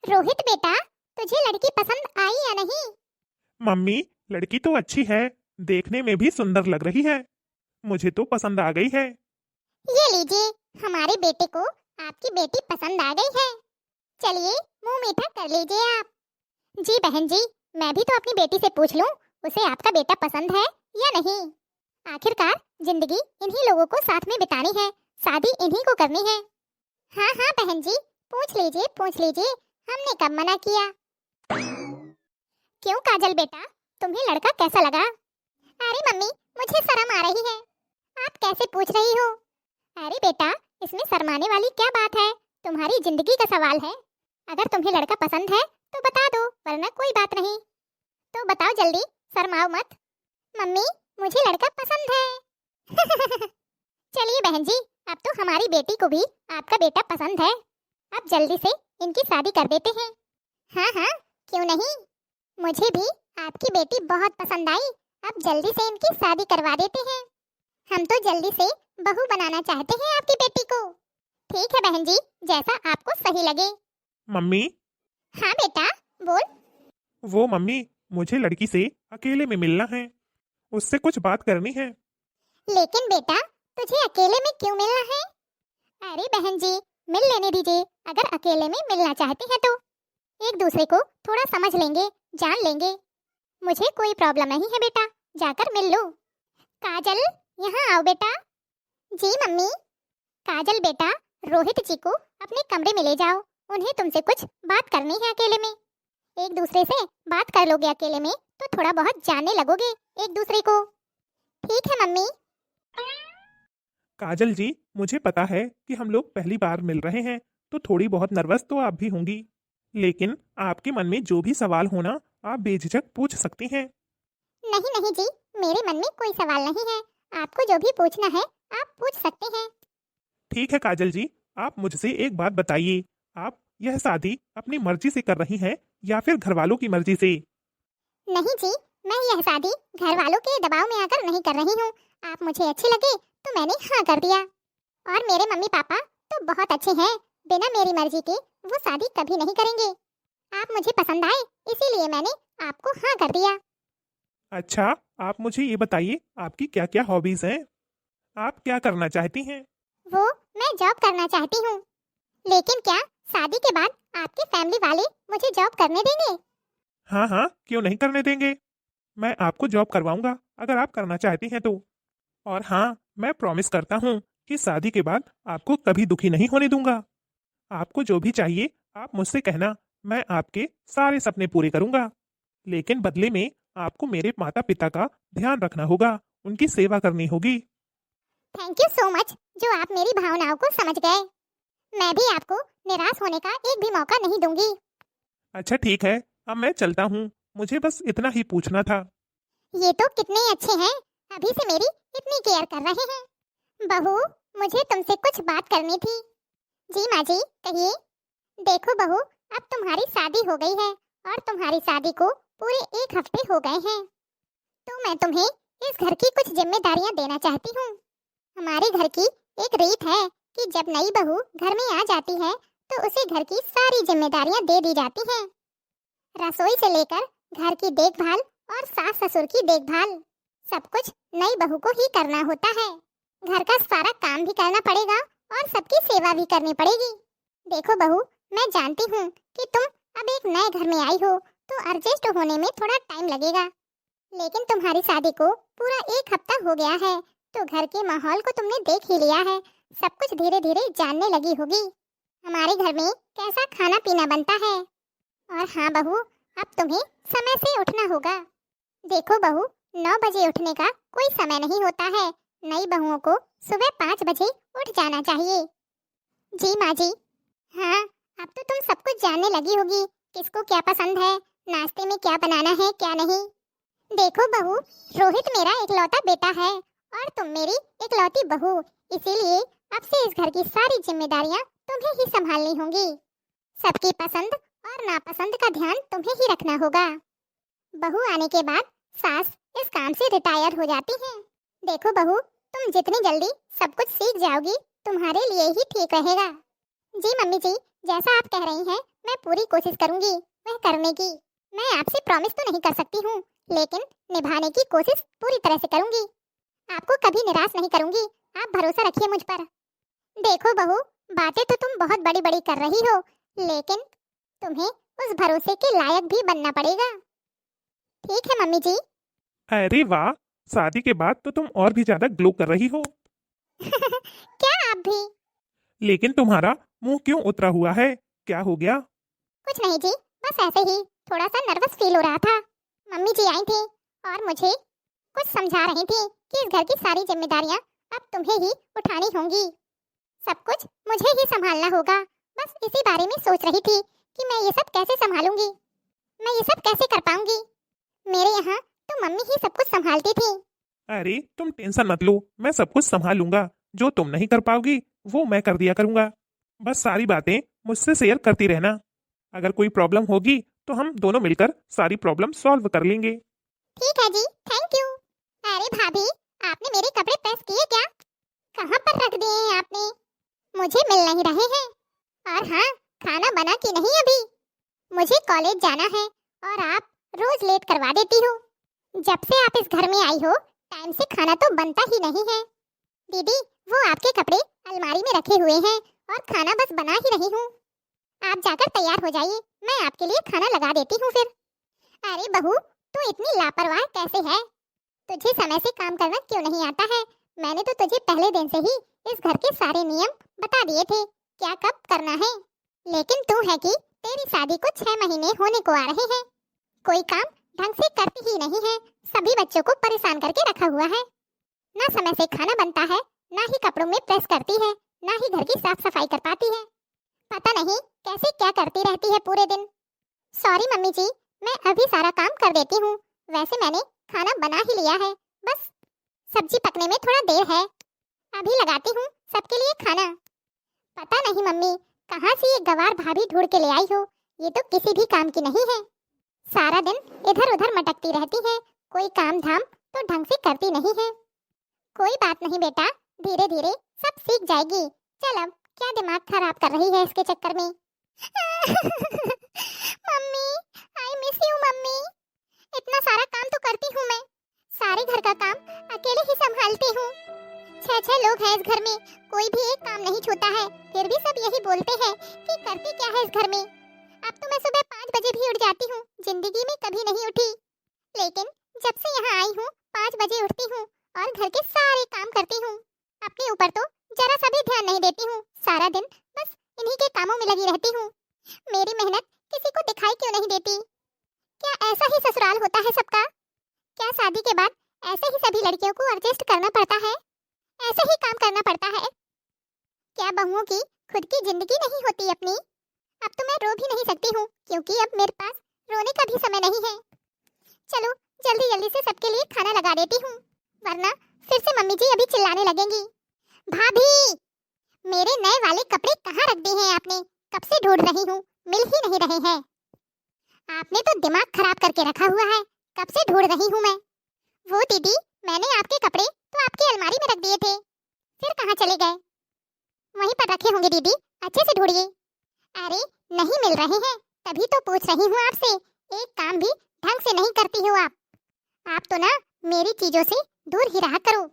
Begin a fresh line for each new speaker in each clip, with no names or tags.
रोहित बेटा, तुझे लड़की पसंद आई या नहीं?
मम्मी, लड़की तो अच्छी है, देखने में भी सुंदर लग रही है। मुझे तो पसंद आ गई है।
ये लीजिए, हमारे बेटे को आपकी बेटी पसंद आ गई है। चलिए मुंह मीठा कर लीजिए आप। जी बहन जी, मैं भी तो अपनी बेटी से पूछ लूं, उसे आपका बेटा पसंद है या नहीं। आखिरकार जिंदगी इन्हीं लोगों को साथ में बितानी है, शादी इन्हीं को करनी है। हाँ हाँ बहन जी, पूछ लीजिए, हमने कब मना किया। क्यों काजल बेटा, तुम्हें लड़का कैसा लगा? अरे मम्मी, मुझे शर्म आ रही है। आप कैसे पूछ रही हो? अरे बेटा, इसमें शर्माने वाली क्या बात है, तुम्हारी जिंदगी का सवाल है। अगर तुम्हें लड़का पसंद है तो बता दो, वरना कोई बात नहीं। तो बताओ जल्दी, शर्माओ मत। मम्मी, मुझे लड़का पसंद है। चलिए बहन जी, अब तो हमारी बेटी को भी आपका बेटा पसंद है। अब जल्दी से इनकी शादी कर देते हैं। हाँ हाँ, क्यों नहीं, मुझे भी आपकी बेटी बहुत पसंद आई। अब जल्दी से इनकी शादी करवा देते हैं। हम तो जल्दी से बहू बनाना चाहते हैं आपकी बेटी को। ठीक है बहन जी, जैसा आपको सही लगे।
मम्मी,
हाँ बेटा, बोल।
वो मम्मी, मुझे लड़की से अकेले में मिलना है, उससे कुछ बात करनी है।
लेकिन बेटा, तुझे अकेले में क्यों मिलना है? अरे बहन जी, मिल लेने दीजिए। अगर अकेले में मिलना चाहती हैं तो एक दूसरे को थोड़ा समझ लेंगे, जान लेंगे। मुझे कोई प्रॉब्लम नहीं है बेटा, जाकर मिल लो। काजल, यहाँ आओ बेटा। जी मम्मी। काजल बेटा, रोहित जी को अपने कमरे में ले जाओ, उन्हें तुमसे कुछ बात करनी है अकेले में। एक दूसरे से बात कर लोगे अकेले में तो थोड़ा बहुत जानने लगोगे एक दूसरे को। ठीक है मम्मी।
काजल जी, मुझे पता है कि हम लोग पहली बार मिल रहे हैं, तो थोड़ी बहुत नर्वस तो आप भी होंगी, लेकिन आपके मन में जो भी सवाल होना आप बेझिझक पूछ सकती हैं।
नहीं नहीं जी, मेरे मन में कोई सवाल नहीं है। आपको जो भी पूछना है आप पूछ सकते हैं।
ठीक है काजल जी, आप मुझसे एक बात बताइए, आप यह शादी अपनी मर्जी से कर रही हैं या फिर घर वालों की मर्जी से?
नहीं जी, मैं यह शादी घर वालों के दबाव में आकर नहीं कर रही हूँ। आप मुझे अच्छे लगे तो मैंने हाँ कर दिया। और मेरे मम्मी पापा तो बहुत अच्छे हैं, बिना मेरी मर्जी के वो शादी कभी नहीं करेंगे। आप मुझे पसंद आए, इसीलिए मैंने आपको हाँ कर दिया।
अच्छा, आप मुझे ये बताइए, आपकी क्या क्या हॉबीज हैं? आप क्या करना चाहती हैं?
वो, मैं जॉब करना चाहती हूँ। लेकिन क्या शादी के बाद आपके फैमिली वाले मुझे जॉब करने देंगे?
हाँ हाँ, क्यों नहीं करने देंगे। मैं आपको जॉब करवाऊंगा अगर आप करना चाहती हैं तो। और हाँ, मैं प्रॉमिस करता हूँ कि शादी के बाद आपको कभी दुखी नहीं होने दूंगा। आपको जो भी चाहिए आप मुझसे कहना, मैं आपके सारे सपने पूरे करूंगा। लेकिन बदले में आपको मेरे माता पिता का ध्यान रखना होगा, उनकी सेवा करनी होगी।
थैंक यू सो मच, जो आप मेरी भावनाओं को समझ गए। मैं भी आपको निराश होने का एक भी मौका नहीं दूंगी।
अच्छा ठीक है, अब मैं चलता हूँ, मुझे बस इतना ही पूछना था।
ये तो कितने अच्छे हैं, अभी से मेरी इतनी केयर कर रहे हैं। बहू, मुझे तुमसे कुछ बात करनी थी। जी माँ जी, कहिए। देखो बहू, अब तुम्हारी शादी हो गई है और तुम्हारी शादी को पूरे 1 हफ्ते हो गए हैं। तो मैं तुम्हें इस घर की कुछ जिम्मेदारियां देना चाहती हूँ। हमारे घर की एक रीत है कि जब नई बहू घर में आ जाती है तो उसे घर की सारी जिम्मेदारियां दे दी जाती हैं। रसोई से लेकर घर की देखभाल और सास ससुर की देखभाल, सब कुछ नई बहू को ही करना होता है। घर का सारा काम भी करना पड़ेगा और सबकी सेवा भी करनी पड़ेगी। देखो बहू, मैं जानती हूँ कि तुम अब एक नए घर में आई हो तो एडजस्ट होने में थोड़ा टाइम लगेगा। लेकिन तुम्हारी शादी को पूरा 1 हफ्ता हो गया है, तो घर के माहौल को तुमने देख ही लिया है, सब कुछ धीरे धीरे जानने लगी होगी। हमारे घर में कैसा खाना पीना बनता है। और हाँ बहू, अब तुम्हें समय से उठना होगा। देखो बहू, 9 बजे उठने का कोई समय नहीं होता है। नई बहुओं को सुबह 5 बजे उठ जाना चाहिए। जी माँ जी। हाँ, अब तो तुम सब कुछ जानने लगी होगी, किसको क्या पसंद है, नाश्ते में क्या बनाना है क्या नहीं। देखो बहू, रोहित मेरा इकलौता बेटा है और तुम मेरी इकलौती बहू, इसीलिए अब से इस घर की सारी जिम्मेदारियां तुम्हें ही संभालनी होंगी। सबकी पसंद और नापसंद का ध्यान तुम्हें ही रखना होगा। बहू आने के बाद सास इस काम से रिटायर हो जाती हैं। देखो बहू, तुम जितनी जल्दी सब कुछ सीख जाओगी तुम्हारे लिए ही ठीक रहेगा। जी मम्मी जी, जैसा आप कह रही हैं मैं पूरी कोशिश करूंगी वह करने की। मैं आपसे प्रॉमिस तो नहीं कर सकती हूँ, लेकिन निभाने की कोशिश पूरी तरह से करूंगी। आपको कभी निराश नहीं करूंगी, आप भरोसा रखिए मुझ पर। देखो बहू, बातें तो तुम बहुत बड़ी बड़ी कर रही हो, लेकिन तुम्हें उस भरोसे के लायक भी बनना पड़ेगा। ठीक है मम्मी जी।
अरे वाह, शादी के बाद तो तुम और भी ज्यादा ग्लो कर रही हो।
क्या आप भी?
लेकिन तुम्हारा मुंह क्यों उतरा हुआ है, क्या हो गया?
कुछ नहीं जी, बस ऐसे ही थोड़ा सा नर्वस फील हो रहा था। मम्मी जी आई थी और मुझे कुछ समझा रही थी कि इस घर की सारी जिम्मेदारियां अब तुम्हें ही उठानी होंगी, सब कुछ मुझे ही संभालना होगा। बस इसी बारे में सोच रही थी कि मैं ये सब कैसे संभालूंगी, मैं ये सब कैसे कर पाऊंगी। मेरे यहाँ तो मम्मी ही सब कुछ संभालती थी।
अरे तुम टेंशन मत लो, मैं सब कुछ संभाल लूंगा। जो तुम नहीं कर पाओगी वो मैं कर दिया करूंगा। बस सारी बातें मुझसे शेयर करती रहना। अगर कोई प्रॉब्लम होगी तो हम दोनों मिलकर सारी प्रॉब्लम सॉल्व कर लेंगे।
ठीक है जी, थैंक यू। अरे भाभी, आपने मेरे कपड़े प्रेस किए क्या? कहाँ पर रख दिए हैं आपने? मुझे मिल नहीं रहे हैं। और हाँ, खाना बना कि नहीं अभी? मुझे कॉलेज जाना है और आप रोज लेट करवा देती हो। जब से आप इस घर में आई हो, टाइम से खाना तो बनता ही नहीं है। दीदी, वो आपके कपड़े अलमारी में रखे हुए हैं और खाना बस बना ही रही हूँ। आप जाकर तैयार हो जाइए, मैं आपके लिए खाना लगा देती हूँ फिर। अरे बहू, तू इतनी लापरवाह कैसे है? तुझे समय से काम करना क्यों नहीं आता है? मैंने तो तुझे पहले दिन से ही इस घर के सारे नियम बता दिए थे, क्या कब करना है। लेकिन तू है कि तेरी शादी को 6 महीने होने को आ रहे हैं, कोई काम ढंग से करती ही नहीं है। सभी बच्चों को परेशान करके रखा हुआ है। ना समय से खाना बनता है, ना ही कपड़ों में प्रेस करती है, ना ही घर की साफ सफाई कर पाती है। पता नहीं कैसे क्या करती रहती है पूरे दिन। सॉरी मम्मी जी, मैं अभी सारा काम कर देती हूँ। वैसे मैंने खाना बना ही लिया है, बस सब्जी पकने में थोड़ा देर है। अभी लगाती हूँ सबके लिए खाना। पता नहीं मम्मी, कहाँ से ये गवार भाभी ढूंढ के ले आई हो, ये तो किसी भी काम की नहीं है। सारा दिन इधर उधर मटकती रहती है, कोई काम धाम तो ढंग से करती नहीं है। कोई बात नहीं बेटा, धीरे धीरे सब सीख जाएगी। चल अब क्या दिमाग खराब कर रही है इसके चक्कर में। Mummy, I miss you mummy. इतना सारा काम तो करती हूँ मैं, सारे घर का काम अकेले ही संभालती हूँ। 6 लोग हैं इस घर में, कोई भी एक काम नहीं छूता है, फिर भी सब यही बोलते हैं कि करती क्या है इस घर में। अब तो मैं सुबह 5 बजे भी उठ जाती हूँ, जिंदगी में कभी नहीं उठी। लेकिन जब से यहाँ आई हूँ 5 बजे उठती हूँ और घर के सारे काम करती हूँ। अपने ऊपर तो जरा सा भी ध्यान नहीं देती हूँ, सारा दिन बस इन्हीं के कामों में लगी रहती हूँ। मेरी मेहनत किसी को दिखाई क्यों नहीं देती? क्या ऐसा ही ससुराल होता है सबका? क्या शादी के बाद ऐसे ही सभी लड़कियों को एडजस्ट करना पड़ता है, ऐसे ही काम करना पड़ता है? क्या बहुओं की खुद की जिंदगी नहीं होती अपनी? अब तो मैं रो भी नहीं सकती हूँ, क्योंकि अब मेरे पास रोने का भी समय नहीं है। चलो जल्दी जल्दी से सबके लिए खाना लगा देती हूँ, वरना फिर से मम्मी जी अभी चिल्लाने लगेंगी। भाभी, मेरे नए वाले कपड़े कहाँ रख दिए हैं आपने? कब से ढूंढ रही हूँ, मिल ही नहीं रहे हैं। आपने तो दिमाग खराब करके रखा हुआ है, कब से ढूंढ रही हूँ मैं। वो दीदी, मैंने आपके कपड़े तो आपकी अलमारी में रख दिए थे, फिर कहाँ चले गए? वहीं पर रखे होंगे दीदी, अच्छे से ढूंढिए। अरे नहीं मिल रहे हैं, तभी तो पूछ रही हूँ आपसे। एक काम भी ढंग से नहीं करती हो आप तो ना मेरी चीजों से दूर ही रहा करो।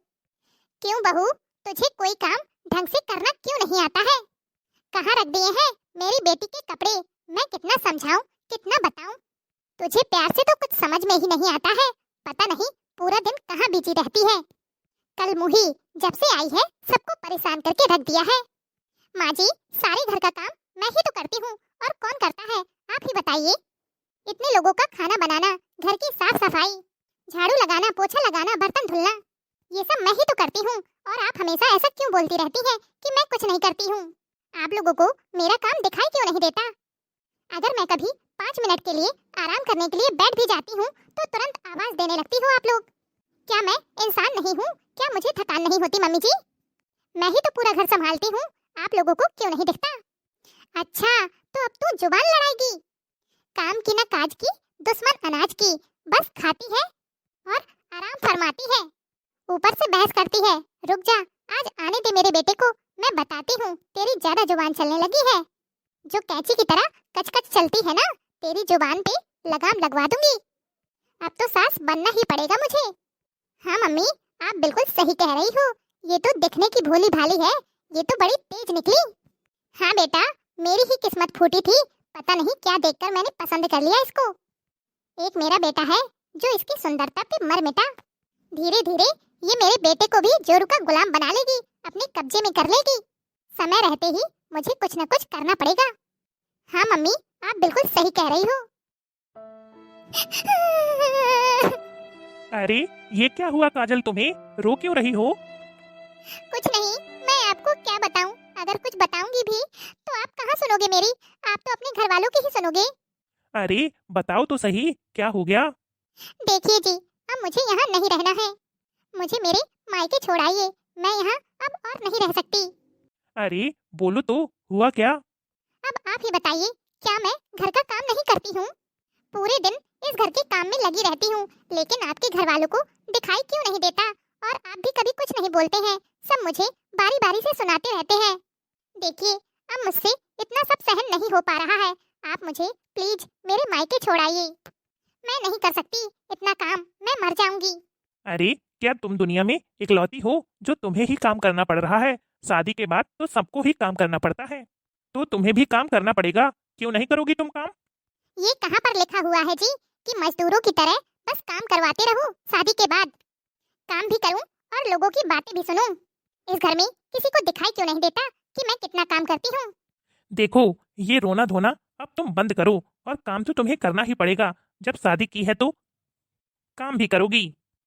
क्यों बहू, तुझे कोई काम ढंग से करना क्यों नहीं आता है? कहाँ रख दिए हैं मेरी बेटी के कपड़े? मैं कितना समझाऊं, कितना बताऊं, तुझे प्यार से तो कुछ समझ में ही नहीं आता है। पता नहीं पूरा दिन कहाँ बिजी रहती है। कल मुही जब से आई है सबको परेशान करके रख दिया है। माँ जी, सारे घर का काम मैं ही तो करती हूँ, और कौन करता है आप ही बताइए। इतने लोगों का खाना बनाना, घर की साफ सफाई, झाड़ू लगाना, पोछा लगाना, बर्तन धुलना, ये सब मैं ही तो करती हूँ। और आप हमेशा ऐसा क्यों बोलती रहती हैं कि मैं कुछ नहीं करती हूँ? आप लोगों को मेरा काम दिखाई क्यों नहीं देता? अगर मैं कभी 5 मिनट के लिए आराम करने के लिए बैठ भी जाती हूँ तो तुरंत आवाज देने लगती हो आप लोग। क्या मैं इंसान नहीं हूँ? क्या मुझे थकान नहीं होती मम्मी जी? मैं ही तो पूरा घर संभालती हूँ, आप लोगों को क्यों नहीं दिखता? अच्छा, तो अब तू जुबान लड़ाएगी? काम की न काज की, दुश्मन अनाज की, बस खाती है और आराम फरमाती है, ऊपर से बहस करती है। रुक जा, आज आने दे मेरे बेटे को, मैं बताती हूँ। तेरी ज्यादा जुबान चलने लगी है, जो कैंची की तरह कच कच चलती है ना, तेरी जुबान पे लगाम लगवा दूंगी। अब तो सास बनना ही पड़ेगा मुझे। हाँ मम्मी, आप बिल्कुल सही कह रही हो। ये तो दिखने की भोली भाली है, ये तो बड़ी तेज निकली। हाँ बेटा, मेरी ही किस्मत फूटी थी। पता नहीं क्या देखकर मैंने पसंद कर लिया इसको। एक मेरा बेटा है जो इसकी सुंदरता पे मर मिटा। धीरे धीरे ये मेरे बेटे को भी जोरू का गुलाम बना लेगी, अपने कब्जे में कर लेगी। समय रहते ही मुझे कुछ न कुछ करना पड़ेगा। हाँ मम्मी, आप बिल्कुल सही कह रही हो।
अरे ये क्या हुआ काजल, तुम्हें रो क्यों रही हो?
कुछ नहीं, मैं आपको क्या बताऊं। अगर कुछ बताऊंगी भी तो आप कहाँ सुनोगे मेरी, आप तो अपने घर वालों की ही सुनोगे।
अरे बताओ तो सही, क्या हो गया?
देखिए जी, अब मुझे यहाँ नहीं रहना है। मुझे मेरे मायके छोड़ाइए, मैं यहाँ अब और नहीं रह सकती।
अरे बोलो तो, हुआ क्या?
अब आप ही बताइए, क्या मैं घर का काम नहीं करती हूँ? पूरे दिन इस घर के काम में लगी रहती हूँ, लेकिन आपके घर वालों को दिखाई क्यों नहीं देता? और आप भी कभी कुछ नहीं बोलते हैं, सब मुझे बारी बारी से सुनाते रहते हैं। देखिए, अब मुझसे इतना सब सहन नहीं हो पा रहा है। आप मुझे प्लीज मेरे मायके छोड़ाइए। मैं नहीं कर सकती इतना काम, मैं मर जाऊंगी।
अरे क्या तुम दुनिया में इकलौती हो जो तुम्हें ही काम करना पड़ रहा है? शादी के बाद तो सबको ही काम करना पड़ता है, तो तुम्हें भी काम करना पड़ेगा। क्यों नहीं करोगी तुम काम?
ये कहाँ पर लिखा हुआ है जी कि मजदूरों की तरह बस काम करवाते रहूं शादी के बाद? काम भी करूं और लोगों की बातें भी सुनूं। इस घर में किसी को दिखाई क्यों नहीं देता कि मैं कितना काम करती हूँ?
देखो, ये रोना धोना अब तुम बंद करो, और काम तो तुम्हें करना ही पड़ेगा। जब शादी की है तो काम भी करोगी।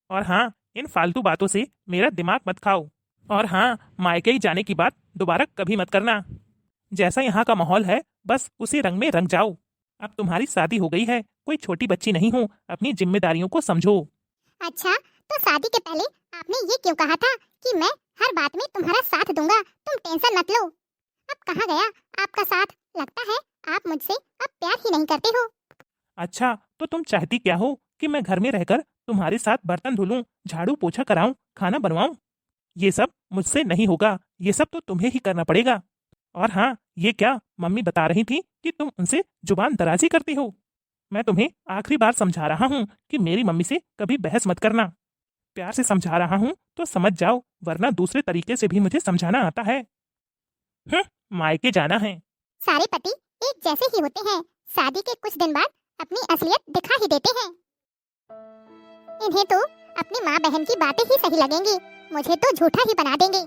और हाँ, इन फालतू बातों से मेरा दिमाग मत खाओ। और हाँ, मायके ही जाने की बात दोबारा कभी मत करना। जैसा यहाँ का माहौल है, बस उसी रंग में रंग जाओ। अब तुम्हारी शादी हो गई है, कोई छोटी बच्ची नहीं हूँ, अपनी जिम्मेदारियों को समझो।
अच्छा, तो शादी के पहले आपने ये क्यों कहा था कि मैं हर बात में तुम्हारा साथ दूंगा, तुम टेंशन मत लो? अब कहाँ गया आपका साथ? लगता है आप मुझसे अब प्यार ही नहीं करते हो।
अच्छा, तो तुम चाहती क्या हो कि मैं घर में रहकर तुम्हारे साथ बर्तन धुलूं, झाड़ू पोछा कराऊं, खाना बनवाऊं? ये सब मुझसे नहीं होगा, ये सब तो तुम्हें ही करना पड़ेगा। और हाँ, ये क्या मम्मी बता रही थी कि तुम उनसे जुबान दराजी करती हो? मैं तुम्हें आखिरी बार समझा रहा हूँ कि मेरी मम्मी से कभी बहस मत करना। प्यार से समझा रहा हूँ तो समझ जाओ, वरना दूसरे तरीके से भी मुझे समझाना आता है। मायके जाना है।
सारे पति एक जैसे ही होते हैं, शादी के कुछ दिन बाद अपनी असलियत दिखा ही देते हैं। इन्हें तो अपनी माँ बहन की बातें ही सही लगेंगी, मुझे तो झूठा ही बना देंगे।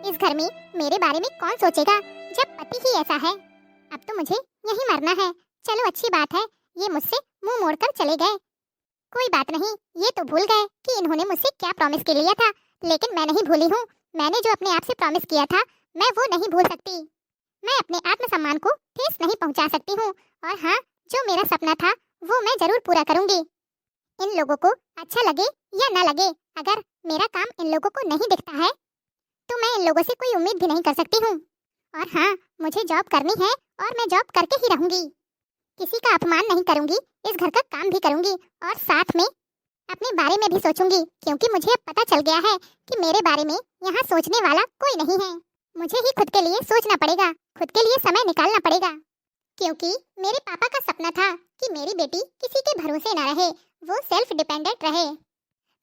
इस घर में मेरे बारे में कौन सोचेगा जब पति ही ऐसा है? अब तो मुझे यहीं मरना है। चलो अच्छी बात है, ये मुझसे मुंह मोड़कर चले गए। कोई बात नहीं, ये तो भूल गए कि इन्होंने मुझसे क्या प्रॉमिस के लिया था, लेकिन मैं नहीं भूली हूँ। मैंने जो अपने आप से प्रॉमिस किया था, मैं वो नहीं भूल सकती। मैं अपने आत्मसम्मान को ठेस नहीं पहुँचा सकती हूँ। और हाँ, जो मेरा सपना था वो मैं जरूर पूरा करूँगी। इन लोगों को अच्छा लगे या न लगे, अगर मेरा काम इन लोगों को नहीं दिखता है तो मैं इन लोगों से कोई उम्मीद भी नहीं कर सकती हूँ। और हाँ, मुझे जॉब करनी है और मैं जॉब करके ही रहूंगी। किसी का अपमान नहीं करूंगी, इस घर का काम भी करूंगी और साथ में अपने बारे में भी सोचूंगी, क्योंकि मुझे अब पता चल गया है कि मेरे बारे में यहाँ सोचने वाला कोई नहीं है। मुझे ही खुद के लिए सोचना पड़ेगा, खुद के लिए समय निकालना पड़ेगा। क्योंकि मेरे पापा का सपना था कि मेरी बेटी किसी के भरोसे न रहे, वो सेल्फ डिपेंडेंट रहे।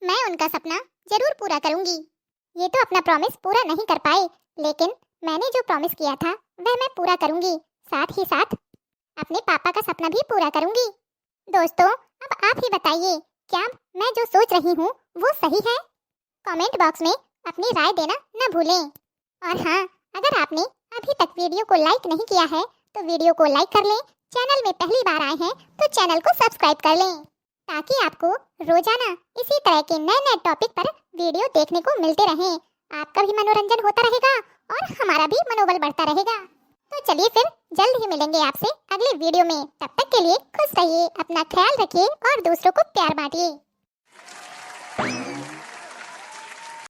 मैं उनका सपना जरूर पूरा करूंगी। ये तो अपना प्रॉमिस पूरा नहीं कर पाए, लेकिन मैंने जो प्रॉमिस किया था वह मैं पूरा करूंगी। साथ ही साथ अपने पापा का सपना भी पूरा करूंगी। दोस्तों, अब आप ही बताइए, क्या मैं जो सोच रही हूँ वो सही है? कमेंट बॉक्स में अपनी राय देना न भूलें। और हाँ, अगर आपने अभी तक वीडियो को लाइक नहीं किया है तो वीडियो को लाइक कर लें। चैनल में पहली बार आए हैं तो चैनल को सब्सक्राइब कर लें, ताकि आपको रोजाना इसी तरह के नए नए टॉपिक पर वीडियो देखने को मिलते रहें। आपका भी मनोरंजन होता रहेगा और हमारा भी मनोबल बढ़ता रहेगा। तो चलिए फिर जल्द ही मिलेंगे आपसे अगले वीडियो में। तब तक के लिए खुश रहिए, अपना ख्याल रखिए और दूसरों को प्यार बांटिए।